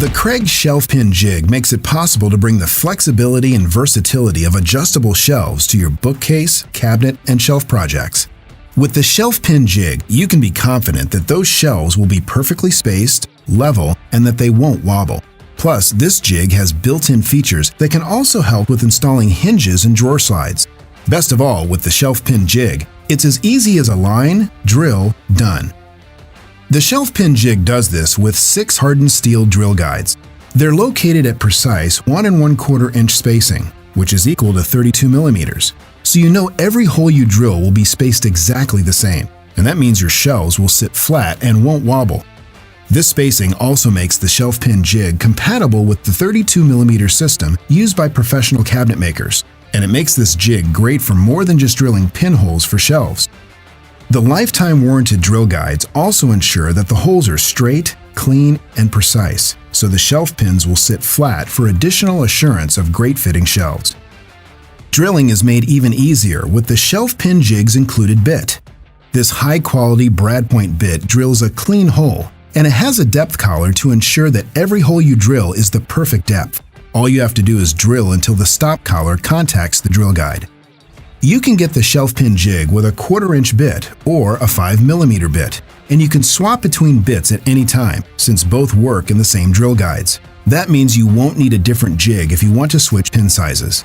The Kreg Shelf Pin Jig makes it possible to bring the flexibility and versatility of adjustable shelves to your bookcase, cabinet, and shelf projects. With the Shelf Pin Jig, you can be confident that those shelves will be perfectly spaced, level, and that they won't wobble. Plus, this jig has built-in features that can also help with installing hinges and drawer slides. Best of all, with the Shelf Pin Jig, it's as easy as a line, drill, done. The Shelf Pin Jig does this with 6 hardened steel drill guides. They're located at precise 1 1/4 inch spacing, which is equal to 32 millimeters. So you know every hole you drill will be spaced exactly the same, and that means your shelves will sit flat and won't wobble. This spacing also makes the Shelf Pin Jig compatible with the 32 millimeter system used by professional cabinet makers, and it makes this jig great for more than just drilling pinholes for shelves. The lifetime warranted drill guides also ensure that the holes are straight, clean, and precise, so the shelf pins will sit flat for additional assurance of great fitting shelves. Drilling is made even easier with the Shelf Pin Jig's included bit. This high-quality brad point bit drills a clean hole, and it has a depth collar to ensure that every hole you drill is the perfect depth. All you have to do is drill until the stop collar contacts the drill guide. You can get the Shelf Pin Jig with a 1/4 inch bit or a 5 millimeter bit, and you can swap between bits at any time since both work in the same drill guides. That means you won't need a different jig if you want to switch pin sizes.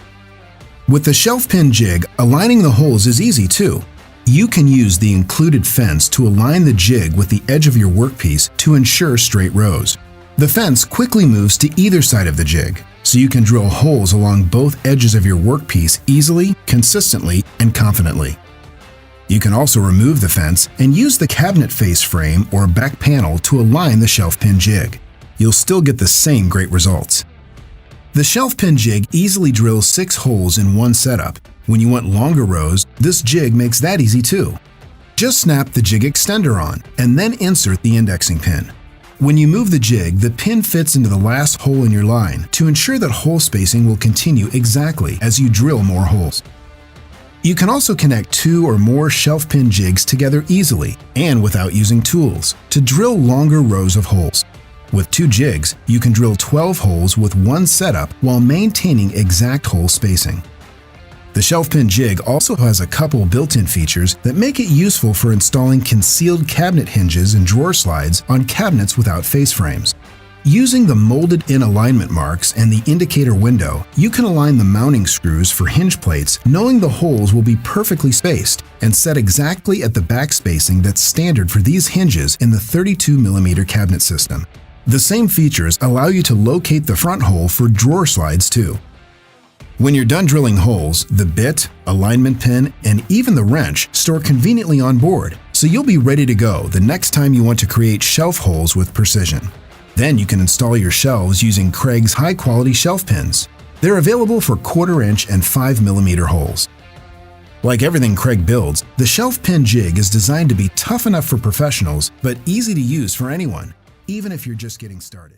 With the Shelf Pin Jig, aligning the holes is easy too. You can use the included fence to align the jig with the edge of your workpiece to ensure straight rows. The fence quickly moves to either side of the jig, so you can drill holes along both edges of your workpiece easily, consistently, and confidently. You can also remove the fence and use the cabinet face frame or back panel to align the Shelf Pin Jig. You'll still get the same great results. The Shelf Pin Jig easily drills 6 holes in one setup. When you want longer rows, this jig makes that easy too. Just snap the jig extender on and then insert the indexing pin. When you move the jig, the pin fits into the last hole in your line to ensure that hole spacing will continue exactly as you drill more holes. You can also connect 2 or more Shelf Pin Jigs together easily and without using tools to drill longer rows of holes. With 2 jigs, you can drill 12 holes with one setup while maintaining exact hole spacing. The Shelf Pin Jig also has a couple built-in features that make it useful for installing concealed cabinet hinges and drawer slides on cabinets without face frames. Using the molded-in alignment marks and the indicator window, you can align the mounting screws for hinge plates knowing the holes will be perfectly spaced and set exactly at the back spacing that's standard for these hinges in the 32 millimeter cabinet system. The same features allow you to locate the front hole for drawer slides too. When you're done drilling holes, the bit, alignment pin, and even the wrench store conveniently on board, so you'll be ready to go the next time you want to create shelf holes with precision. Then you can install your shelves using Kreg's high-quality shelf pins. They're available for 1/4 inch and 5 millimeter holes. Like everything Kreg builds, the Shelf Pin Jig is designed to be tough enough for professionals, but easy to use for anyone, even if you're just getting started.